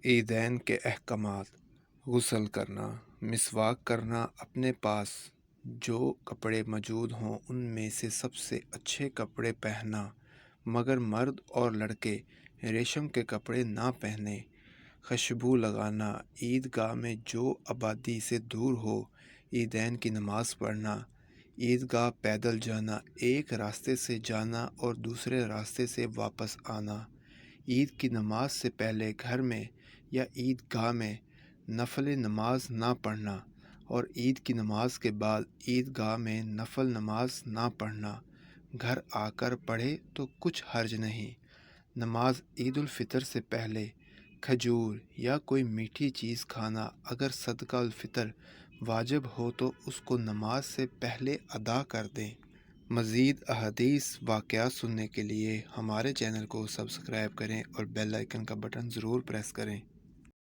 عیدین کے احکامات: غسل کرنا، مسواک کرنا، اپنے پاس جو کپڑے موجود ہوں ان میں سے سب سے اچھے کپڑے پہننا، مگر مرد اور لڑکے ریشم کے کپڑے نہ پہنیں، خوشبو لگانا، عیدگاہ میں جو آبادی سے دور ہو، عیدین کی نماز پڑھنا، عیدگاہ پیدل جانا، ایک راستے سے جانا اور دوسرے راستے سے واپس آنا، عید کی نماز سے پہلے گھر میں یا عیدگاہ میں نفل نماز نہ پڑھنا اور عید کی نماز کے بعد عیدگاہ میں نفل نماز نہ پڑھنا، گھر آ کر پڑھے تو کچھ حرج نہیں۔ نماز عید الفطر سے پہلے کھجور یا کوئی میٹھی چیز کھانا، اگر صدقہ الفطر واجب ہو تو اس کو نماز سے پہلے ادا کر دیں۔ مزید احادیث واقعات سننے کے لیے ہمارے چینل کو سبسکرائب کریں اور بیل آئیکن کا بٹن ضرور پریس کریں۔